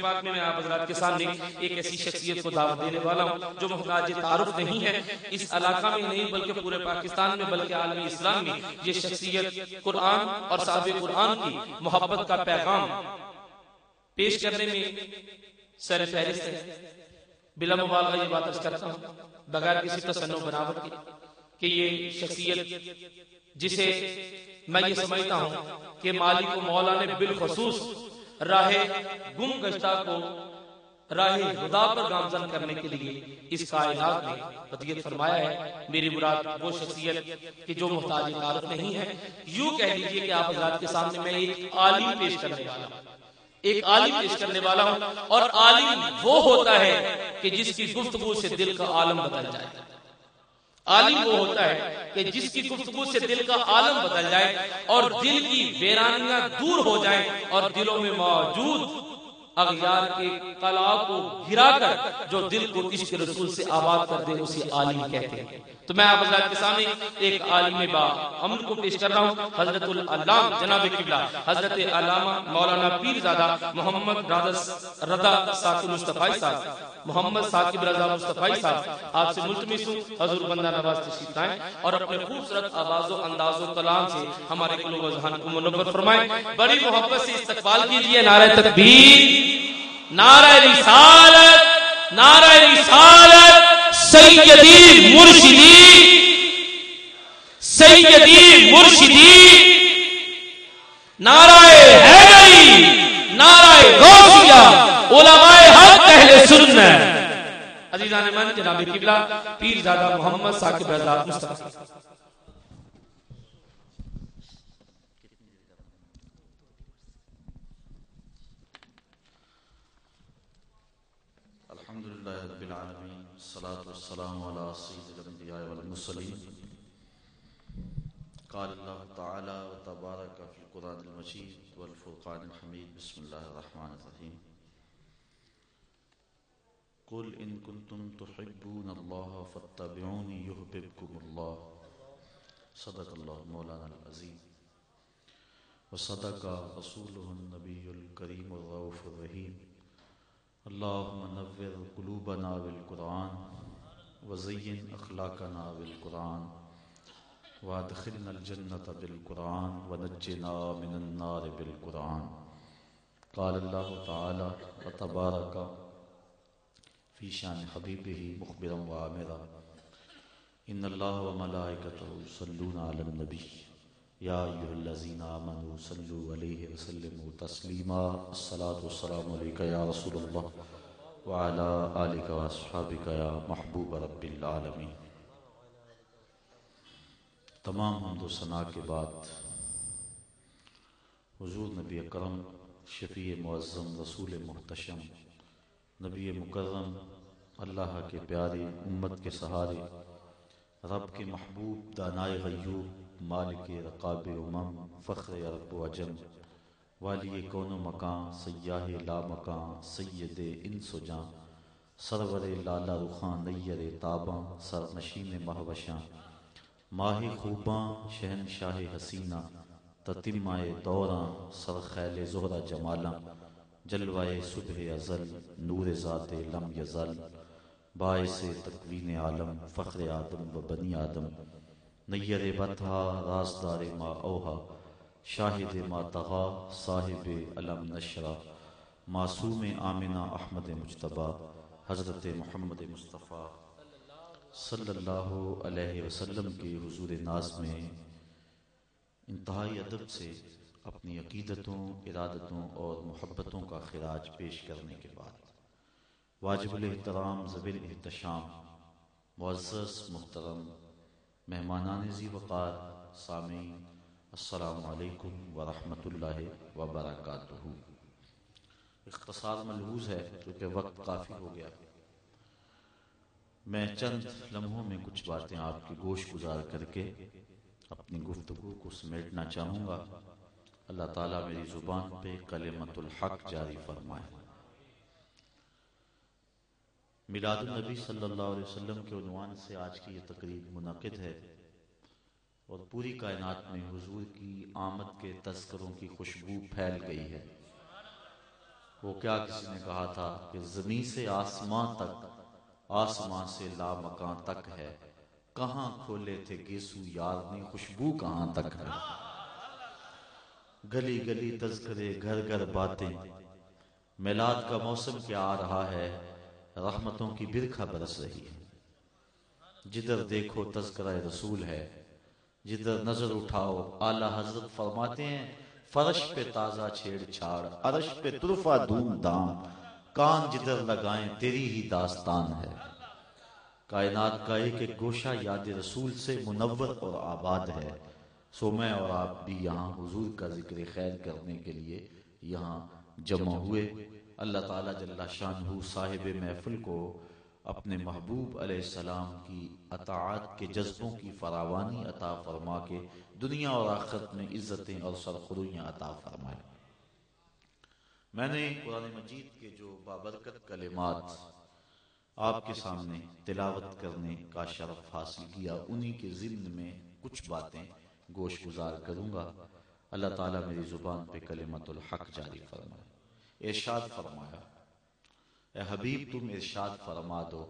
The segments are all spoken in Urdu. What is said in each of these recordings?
پاک میں آپ حضرات کے سامنے ایک ایسی شخصیت کو دعوت دینے والا ہوں جو محتاج تعارف نہیں ہے، اس علاقہ میں نہیں بلکہ پورے پاکستان میں بلکہ عالمی اسلام میں یہ شخصیت قرآن اور صحابہ قرآن کی محبت کا پیغام پیش کرنے میں سر فہرست ہے۔ بلا مبالغہ یہ بات عرض کرتا ہوں بغیر کسی تصنع بناوٹ کے کہ یہ شخصیت جسے میں یہ سمجھتا ہوں کہ مالک و مولا نے بالخصوص راہ گم گشتہ کو راہ خدا پر گامزن کرنے کے لیے اس کائنات میں عطیت فرمایا ہے۔ میری مراد وہ شخصیت کہ جو محتاج تعارف نہیں ہے، یوں کہہ لیجئے کہ آپ حضرات کے سامنے میں ایک عالم پیش کرنے والا ہوں، ایک عالم پیش کرنے والا ہوں، اور عالم وہ ہوتا ہے کہ جس کی گفتگو سے دل کا عالم بدل جائے۔ عالم وہ ہوتا ہے کہ جس کی گفتگو سے دل کا عالم بدل جائے اور دل کی ویرانیاں دور ہو جائیں اور دلوں میں موجود اغیار کے قلعہ کو گرا کر جو دل کو عشق رسول سے آباد کر دے اسے عالم کہتے ہیں۔ تو میں آپ حضرات کے سامنے ایک عالم با عمر کو پیش کر رہا ہوں، حضرت العلام جناب قبلہ حضرت علامہ مولانا پیرزادہ محمد رضا ثاقب مصطفی صاحب، محمد ثاقب رضا مصطفی صاحب، آپ سے ملتمس ہوں حضور بندہ نواز تشریف لائیں اور اپنے خوبصورت آواز و انداز و کلام سے ہمارے قلوب و ذہن کو منور فرمائیں۔ بڑی محبت سے استقبال کیجیے۔ نعرہ تکبیر، نعرہ رسالت، نعرہ رسالت، سیدی مرشدی، سیدی مرشدی، نعرہ حیدری، نعرہ غوثیہ، علماء حق اہل سنت۔ عزیزان من، جناب قبلہ پیرزادہ محمد ثاقب رضا مصطفی۔ الحمدللہ رب العالمین، الصلاة والسلام علی سید الانبیاء والمرسلین۔ قال اللہ تعالی وتبارک فی القرآن المجید والفرقان الحمید۔ بسم اللہ الرحمن الرحیم۔ قل ان کنتم تحبون اللہ فاتبعونی یحببکم اللہ۔ صدق اللہ مولانا العظیم وصدق رسولہ النبی الکریم الرؤوف الرحیم۔ اللہم نور قلوبنا بالقرآن وزین اخلاقنا بالقرآن وادخلنا الجنة بالقرآن ونجنا من النار بالقرآن۔ قال اللہ تعالی وتبارک فی شان حبیبہ مخبرا وآمرا ان اللہ وملائکتہ یصلون علی النبی یا ایھا الذین آمنوا صلوا علیہ وسلموا تسلیما۔ الصلاۃ والسلام علیک یا رسول اللہ وعلی آلک واصحابک یا محبوب رب العالمین۔ تمام حمد و ثنا کے بعد حضور نبی اکرم، شفیع معظم، رسول محتشم، نبی مکرم، اللہ کے پیارے، امت کے سہارے، رب کے محبوب، دانائے غیوب، مالک رقاب امم، فخر عرب و عجم، والی کون و مکان، سیاہ لا مکان، سید انس و جاں، سرور لالا رخاں، نیر تاباں، سرنشین مہوشاں، ماہ خوباں، شہنشاہ حسینہ، تتمہ دوراں، سرخیل زہرہ جمالاں، جلوائے صبح ازل، نور ذات لم یزل، باعث تکوین عالم، فخر آدم و بنی آدم، نیر بطحا، رازدار ما اوہا، شاہد ما طغا، صاحب علم نشرہ، معصوم آمنہ احمد مجتبیٰ، حضرت محمد مصطفیٰ صلی اللہ علیہ وسلم کے حضور ناز میں انتہائی ادب سے اپنی عقیدتوں، ارادتوں اور محبتوں کا خراج پیش کرنے کے بعد واجب الاحترام، ذوی الاحتشام، معزز محترم مہمانان ذی وقار، سامعین، السلام علیکم ورحمۃ اللہ وبرکاتہ۔ اختصار ملحوظ ہے کیونکہ وقت کافی ہو گیا۔ میں چند لمحوں میں کچھ باتیں آپ کی گوش گزار کر کے اپنی گفتگو کو سمیٹنا چاہوں گا۔ اللہ تعالیٰ میری زبان پہ کلمت الحق جاری فرمائے۔ میلاد النبی صلی اللہ علیہ وسلم کے عنوان سے آج کی یہ تقریب منعقد ہے اور پوری کائنات میں حضور کی آمد کے تذکروں کی خوشبو پھیل گئی ہے۔ وہ کیا کسی نے کہا تھا کہ زمین سے آسمان تک، آسمان سے لامکان تک ہے، کہاں کھولے تھے گیسو یار نے، خوشبو کہاں تک ہے۔ گلی گلی تذکرے، گھر گھر باتیں، میلاد کا موسم کیا آ رہا ہے، رحمتوں کی برکھا برس رہی ہے۔ جدھر دیکھو تذکرہ رسول ہے، جدھر نظر اٹھاؤ اعلیٰ حضرت فرماتے ہیں فرش پہ تازہ چھیڑ چھاڑ، عرش پہ طرفہ دھوم دھام، کان جدھر لگائیں تیری ہی داستان ہے۔ کائنات کا ایک ایک گوشہ یاد رسول سے منور اور آباد ہے۔ سو میں اور آپ بھی یہاں حضور کا ذکر خیر کرنے کے لیے یہاں جمع ہوئے۔ اللہ تعالیٰ جل شانہ صاحب محفل کو اپنے محبوب علیہ السلام کی اطاعت کے جذبوں کی فراوانی عطا فرما کے دنیا اور آخرت میں عزتیں اور سرخرویاں عطا فرمائے۔ میں نے قرآن مجید کے جو بابرکت کلمات آپ کے سامنے تلاوت کرنے کا شرف حاصل کیا، انہی کے ضمن میں کچھ باتیں گوش گزار کروں گا۔ اللہ تعالیٰ میری زبان پہ کلمت الحق جاری فرمائے۔ ارشاد فرمایا، اے حبیب تم ارشاد فرما دو،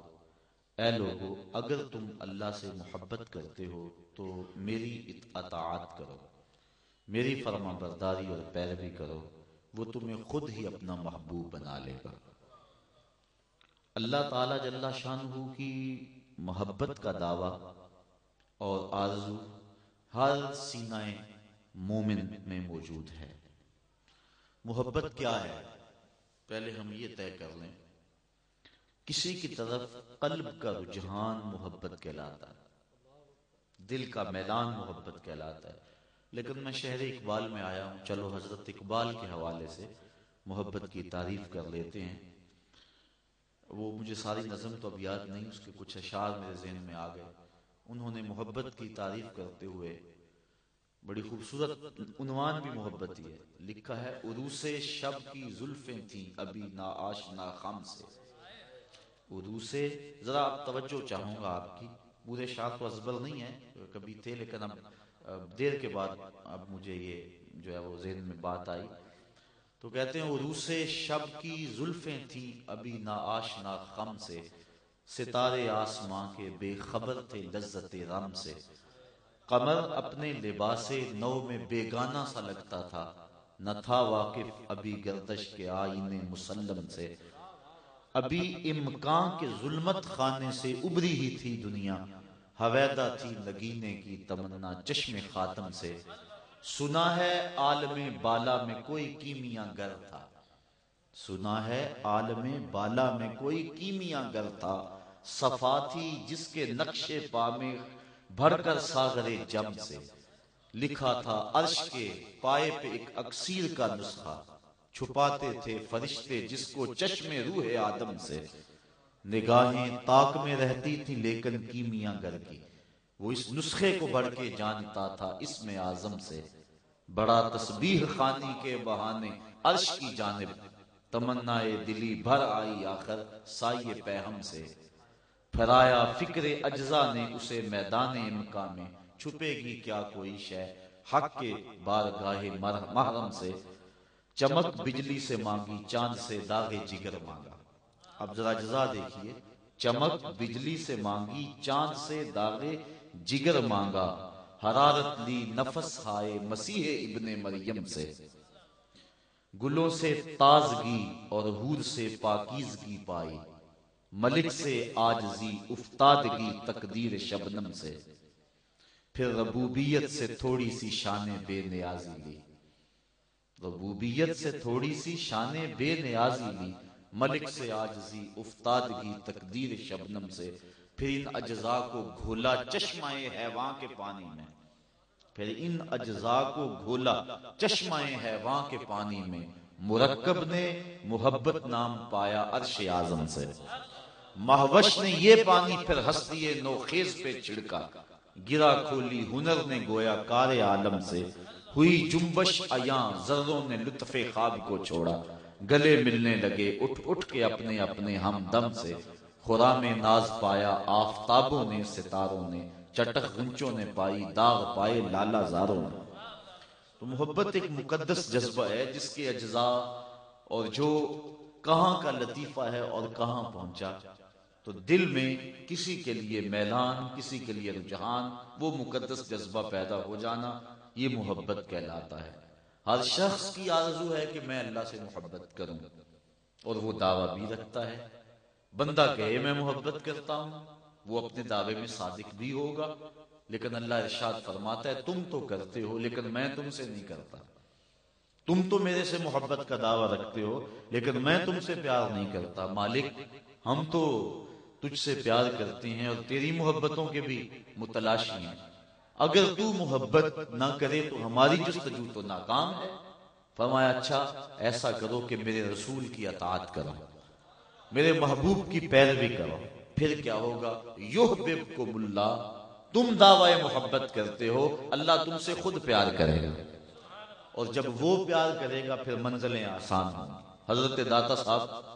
اے لوگو اگر تم اللہ سے محبت کرتے ہو تو میری اطاعت کرو، میری فرما برداری اور پیروی کرو، وہ تمہیں خود ہی اپنا محبوب بنا لے گا۔ اللہ تعالیٰ جل شانہ کی محبت کا دعویٰ اور آرزو ہر سینہ مومن میں موجود ہے۔ محبت کیا ہے؟ پہلے ہم یہ طے کر لیں، کسی کی طرف قلب کا رجحان محبت کہلاتا ہے، دل کا میدان محبت کہلاتا ہے۔ لیکن میں شہر اقبال میں آیا ہوں، چلو حضرت اقبال کے حوالے سے محبت کی تعریف کر لیتے ہیں۔ وہ مجھے ساری نظم تو اب یاد نہیں، اس کے کچھ اشعار میرے ذہن میں آ گئے۔ انہوں نے محبت کی تعریف کرتے ہوئے بڑی خوبصورت عنوان بھی محبت ہی ہے، لکھا ہے عروس شب کی زلفیں تھیں ابھی نا آشنا خم سے۔ عروس، ذرا آپ توجہ چاہوں گا آپ کی، پورے شعر تو ازبر نہیں ہے، کبھی تھے لیکن اب دیر کے بعد اب مجھے یہ جو ہے وہ ذہن میں بات آئی۔ تو کہتے ہیں عروس شب کی زلفیں تھیں ابھی نا آشنا خم سے، ستارے آسماں کے بے خبر تھے لذت رم سے، قمر اپنے لباس نو میں بیگانہ سا لگتا تھا، نہ تھا واقف ابھی گردش کے آئینے مسلم سے، ابھی امکان کے ظلمت خانے سے ابری ہی تھی دنیا، حویدہ تھی نگینے کی تمنا چشم خاتم سے، سنا ہے عالم بالا میں کوئی کیمیا گر تھا، سنا ہے عالم بالا میں کوئی کیمیا گر تھا، صفا تھی جس کے نقش پا میں بھر کر ساغر جم سے، لکھا تھا عرش کے پائے پہ ایک اکسیر کا نسخہ، چھپاتے تھے فرشتے جس کو چشم روح آدم سے، نگاہیں طاق میں رہتی تھی لیکن کیمیا گر کی، وہ اس نسخے کو بڑھ کے جانتا تھا اسم اعظم سے، بڑا تسبیح خوانی کے بہانے عرش کی جانب، تمنائے دلی بھر آئی آخر سائے پیہم سے، پھرایا فکر اجزا نے اسے میدان امکان میں، چھپے گی کیا کوئی شے حق کے بارگاہ محرم سے، چمک بجلی سے مانگی چاند سے داغ جگر مانگا۔ اب ذرا اجزا دیکھیے، چمک بجلی سے مانگی چاند سے داغ جگر مانگا، حرارت لی نفس ہائے مسیح ابن مریم سے، گلوں سے تازگی اور حور سے پاکیزگی پائی، ملک سے عاجزی افتادگی تقدیر شبنم سے، پھر ربوبیت سے تھوڑی سی شان بے نیازی لی، ربوبیت سے تھوڑی سی شان بے نیازی لی، ملک سے عاجزی افتادگی تقدیر شبنم سے، پھر ان اجزاء کو گھولا چشمہ حیوان کے پانی میں، پھر ان اجزاء کو گھولا چشمہ حیوان کے پانی میں، مرکب نے محبت نام پایا عرش اعظم سے، مہوش نے یہ پانی پھر ہستی نوخیز پہ چھڑکا، گرا کھولی ہنر نے گویا کار عالم سے، ہوئی جنبش عیاں ذروں نے لطف خواب کو چھوڑا، گلے ملنے لگے اٹھ اٹھ کے اپنے اپنے ہمدم سے، خرام ناز پایا آفتابوں نے ستاروں نے، چٹخ غنچوں نے پائی داغ پائے لالا زاروں نے۔ تو محبت ایک مقدس جذبہ ہے جس کے اجزاء اور جو کہاں کا لطیفہ ہے اور کہاں پہنچا، تو دل میں کسی کے لیے میلان، کسی کے لیے رجحان، وہ مقدس جذبہ پیدا ہو جانا، یہ محبت کہلاتا ہے۔ ہر شخص کی آرزو ہے کہ میں اللہ سے محبت کروں، اور وہ دعویٰ بھی رکھتا ہے۔ بندہ کہے میں محبت کرتا ہوں، وہ اپنے دعوے میں صادق بھی ہوگا، لیکن اللہ ارشاد فرماتا ہے تم تو کرتے ہو لیکن میں تم سے نہیں کرتا، تم تو میرے سے محبت کا دعویٰ رکھتے ہو لیکن میں تم سے پیار نہیں کرتا۔ مالک ہم تو تجھ سے پیار کرتے ہیں اور تیری محبتوں کے بھی متلاشی ہیں، اگر تو محبت نہ کرے تو ہماری جستجو تو ناکام ہے۔ فرمایا اچھا ایسا کرو کہ میرے رسول کی اطاعت کرو، میرے محبوب کی پیروی کرو، پھر کیا ہوگا؟ یحببکم اللہ، تم دعوی محبت کرتے ہو، اللہ تم سے خود پیار کرے گا، اور جب وہ پیار کرے گا پھر منزلیں آسان ہوں۔ حضرت داتا صاحب